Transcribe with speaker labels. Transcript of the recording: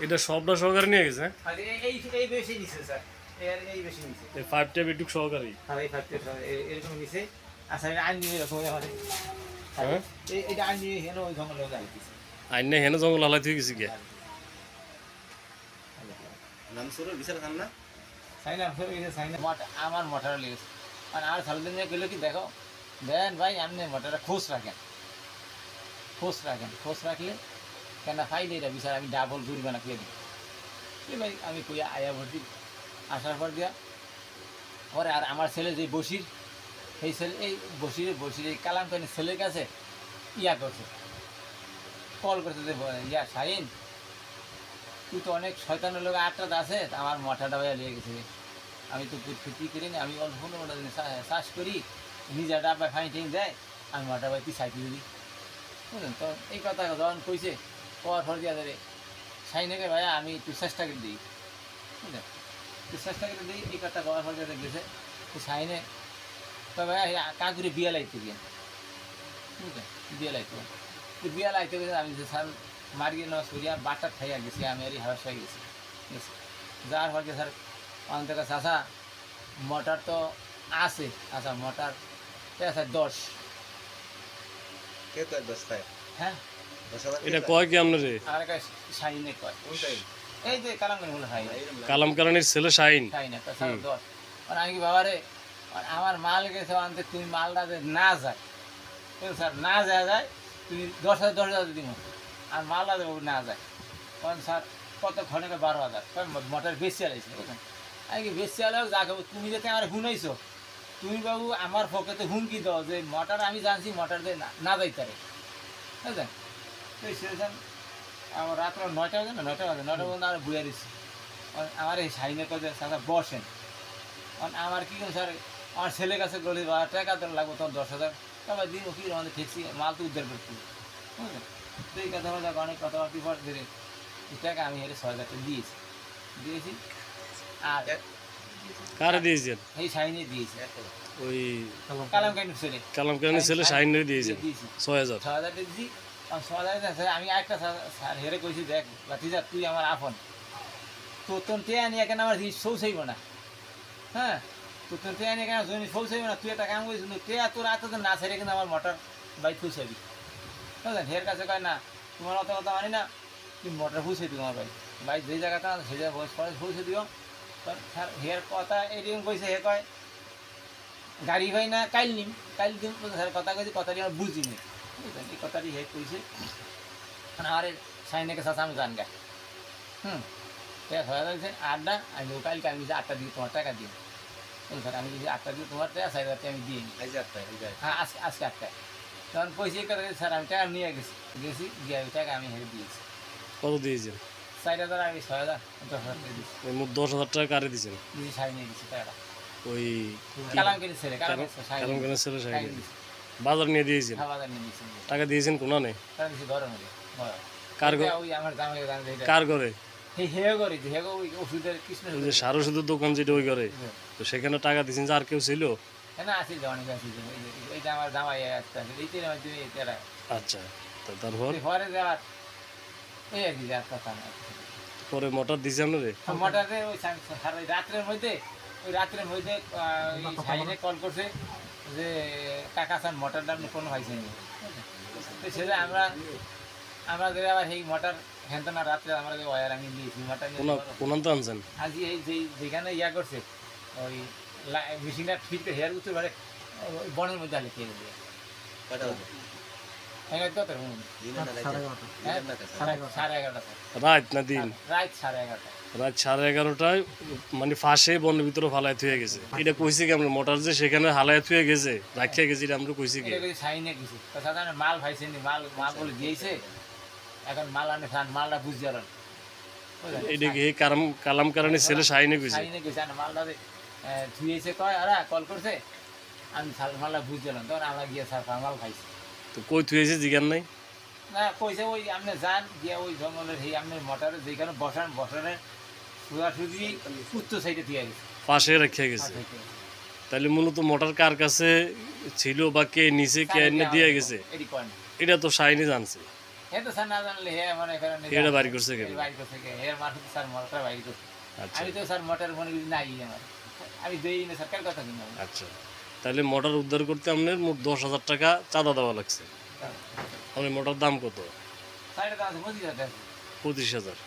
Speaker 1: এটা সবটা সহকারে নিয়ে গেছে হ্যাঁ?
Speaker 2: আর এই বেশি নিছে স্যার, এই বেশি নিছে।
Speaker 1: এই 5 ট্যাপ একটু সহকারী
Speaker 2: আর এই ফাইভ এরকম নিছে। আচ্ছা এটা আইন নিয়ে এরকম আমাদের
Speaker 1: হ্যাঁ
Speaker 2: এইটা আইন নিয়ে হেন ওই জঙ্গলে যাইতেছে।
Speaker 1: আইনে হেনে জঙ্গল হালাই থেকে গেছি গে
Speaker 3: নাম শুরু বিচার খান না
Speaker 2: সাইনা ফের গেছে সাইনা আমার মোটর লেগেছে। আর আর সালদিন নিয়ে গেলো কি দেখো দেন ভাই আপনি মোটরটা খোঁজ রাখেন, খোঁজ রাখেন, খোঁজ রাখলে কেন ফাইলে এটা বিচার আমি ডাবল জরিমানা করে দিই। কি ভাই আমি কইয়া আয়া ভর্তি আসার পর দিয়া পরে আর আমার ছেলে যে বসির সেই ছেলে এই বসির এই কালাম কানি ছেলের কাছে ইয়া করছে, কল করছে যে ইয়া শাহিন তুই তো অনেক শয়তানের লোক আটটা আছে আমার মাথাটা ভাইয়া লিয়ে গেছে। আমি তো ক্ষতি করি না, আমি অল্প চাষ করি নিজে ডাব্বা ফাইন টিং দেয়, আমি মাথা ভাই তুই সাইকেল দিই বুঝলেন। তো এই কথা যখন কইছে কর ফর দিয়া ধরে সাইনাকে ভাইয়া আমি একটু চেষ্টা করে দিই বুঝলেন, একটু চেষ্টা করে দিই এই কথা কর ফর দিয়া গেছে। তো সাইনে তো ভাইয়া কাকুরে বিয়া লাইতে গিয়ে বুঝলেন, বিয়া লাইতে বিয়া লাইতে গেছে। আমি যে স্যার মারিয়ে নস করিয়া বাটার খাইয়া গেছি, আমি আর হাওয়া হয়ে গেছি গেছি যার ফলে স্যার অন্তত চাষা মোটর তো আছে, আচ্ছা মোটর আছে 10
Speaker 3: কে তো 10 টাকা
Speaker 2: হ্যাঁ
Speaker 3: 10,000
Speaker 1: এটা কয় কি আপনারে
Speaker 2: আর একটা শাইনে কয়
Speaker 3: কোনটাই
Speaker 2: এই যে কালামগঞ্জ হলো শাইনে
Speaker 1: কালাম কারানির ছেলে শাহিন
Speaker 2: শাইনে তো স্যার 10 আর আমি কি বাবারে আর আমার মাল গেছে আনতে তুমি মালটা যে না যায় স্যার না যায় তুমি 10,000 দিব আর মালটা দেবো না যায় কারণ স্যার কত ঘন্টা 12,000 মোটর বেশি আলাইছে বুঝলেন। আমি কি বেশি আলাও যাকে তুমি যাতে আমার শুনাইছো তুমি বাবু আমার পকেটে হুমকি দাও যে মোটর আমি জানছি মোটর দিয়ে না যাইতে পারে বুঝলেন। তো সেরকম আমার রাত্র 9টা বাজে না 9টা পর্যন্ত আর বুঝে দিচ্ছি আমার এই সাইনের কাছে সাথে বসেন আমার কী করুন স্যার আমার ছেলের কাছে গলি বা টাকা তো লাগবো তখন 10,000 তবে দিন কি আমাদের ঠেকছি মাল তো উদ্ধার করতে বুঝলেন। তো এই কথাবার্তা অনেক কথাবার্তি পর ধরে টাকা আমি হেরে 6,000 টাকা দিয়েছি আর
Speaker 1: কারে দিয়েছেন
Speaker 2: এই সাইনে দিয়েছি
Speaker 1: ওই
Speaker 2: কালাম কাইন ছেলে
Speaker 1: কালাম কারানির ছেলে শাহিনের দিয়েছেন
Speaker 2: দিয়েছি
Speaker 1: 6,000
Speaker 2: 6,000 টাকা দিয়েছি। আর 6,000 আমি একটা স্যার হেরে কইছি দেখ বাতিজা তুই আমার আপন তোর টেয়া নিয়ে কেন আমার জিনিস পৌঁছাইব না হ্যাঁ তোর টেয়া নিয়ে কেন জিনিস পৌঁছাইব না তুই একটা কাম করিস টেয়া তোর এত না ছেড়ে কিন্তু আমার মোটর বাইক পৌঁছাবি বুঝলেন। হের কাছে কয় না তোমার অত কথা মানি না তুমি মোটর পৌঁছে দিও আমার বাইক যেই জায়গাটা সেই জায়গায় পৌঁছে দিও। স্যার হের কথা এরকম কইছে হে কয় গাড়ি ভাই না কাইল নিম কাইল দিন স্যার কথা কইছি কথাটি আমার বুঝিনি বুঝলেন। এই কথাটি হে কইছে আর সাইনেকে সাথে আমি জান গা ঠিক আছে হয়ে যাচ্ছে 8টা আমি কালকে আমি 8টা দিয়ে তোমার টাকা দিই স্যার আমি যদি 8টা দিয়ে তোমার টাকা 4,000 আমি দিয়ে নিই
Speaker 3: এই যে 8 টাকা
Speaker 2: হ্যাঁ আজকে 8টায় তখন পয়সা কথা স্যার আমি টাকা নিয়ে গেছি গিয়ে ওই টাকা আমি হেরে দিয়েছি
Speaker 1: কত দিয়েছেন
Speaker 2: 4,000 আমি 6,000 10,000 টাকা দিয়েছি
Speaker 1: ওই মোট 10,000 টাকা কারে দিয়েছেন
Speaker 2: দিয়েছি সাই নিয়ে দিয়েছি টাকাটা
Speaker 1: ওই
Speaker 2: কালাম কিনে ছেলে
Speaker 1: কালাম কারানির ছেলে শাহিন বাজার নিয়ে দিয়েছেন
Speaker 2: খাবার নিয়ে দিয়েছি
Speaker 1: টাকা দিয়েছেন কোনা নেই
Speaker 2: টাকা দিয়েছি ঘরের মধ্যে
Speaker 1: কার
Speaker 2: ওই আমার জামাই জামাই
Speaker 1: কার করে
Speaker 2: হে করে হে ওই ওষুধের কৃষ্ণ
Speaker 1: ওই যে সার ওষুধের দোকান যেটা ওই করে তো সেখানে টাকা দিয়েছেন যে আর কেউ ছিল
Speaker 2: না আসিল অনেক আসিল এই যে আমার জামাই আসতে আসিল এইটাই আমার জন্য এটা
Speaker 1: আচ্ছা তো তারপর
Speaker 2: ঘরে যাওয়ার এই আর কি যার কথা না
Speaker 1: পরে মোটর দিয়েছে আপনারে
Speaker 2: মোটরে ওই রাত্রের মধ্যে সাইনে কল করছে যে কাকা স্যার মোটরটা আপনি কোনো পাইছেন তো সেটা আমরা যে আবার সেই মোটর হেনতো না রাত্রে আমরা যে ওয়ার আমি দিয়েছি মোটর
Speaker 1: কোনান তো আনছেন
Speaker 2: আজ এই যেখানে ইয়া করছে ওই মেশিনটা ফিট করে হেয়ার উঠতে পারে ওই বনের মধ্যে আলে খেয়ে দিয়ে
Speaker 3: কটা হবে
Speaker 2: হ্যাঁ তো
Speaker 3: দিনে না রাতে
Speaker 2: 11:30
Speaker 1: রাত না দিন
Speaker 2: রাত 11:30
Speaker 1: রাত 11:30টায় মানে ফাঁসে বনের ভিতরে ফালাই থুয়ে গেছে এটা কইছি কি আমরা মোটর যে সেখানে হালাই থুয়ে গেছে রাখিয়া গেছি এটা আমরা কইছি কি
Speaker 2: এটা কিছু সাইনে কিছু সাধারণ মাল ভাইছেনি মাল বলে দিয়েছে এখন মাল আনে মালটা বুঝতে পারেন
Speaker 1: এটা কি কালাম কারানির ছেলে শাহিনে কইছে
Speaker 2: সাইনে গেছে আর মালটা ধুয়েছে কয় আরা কল করছে আমি মালটা বুঝতে পারলাম তখন আমরা গিয়ে স্যার মাল খাইছি
Speaker 1: তো কই থুয়েছে জিজ্ঞান নাই
Speaker 2: না কইছে ওই আপনি যান গিয়ে ওই জঙ্গলের সেই আপনি মোটরে যেখানে বসানের সোজাসুজি উত্তর সাইডে দিয়ে গেছে
Speaker 1: পাশে রাখিয়া গেছে তাহলে মূলত মোটর কার কাছে ছিল বা কে নিচে কে এনে দিয়ে গেছে
Speaker 2: এটি করেন
Speaker 1: এটা তো শাহিনে জানছে
Speaker 2: এ তো স্যার না জানলে হে মনে করেন
Speaker 1: এটা বাড়ি করছে কেন?
Speaker 2: বাড়ি করছে কে এর মারফত স্যার মোটরটা বাড়ি করছে
Speaker 1: আচ্ছা
Speaker 2: আমি তো স্যার মোটর মনে করি নাই আমার আমি দেই না সরকার কথা কিনা
Speaker 1: আচ্ছা, তাহলে মোটর উদ্ধার করতে আপনার মোট 10,000 টাকা চাঁদা দেওয়া লাগছে। আপনার মোটর দাম কত?
Speaker 2: সাইডে তো আছে 25,000 টাকা
Speaker 1: 25,000।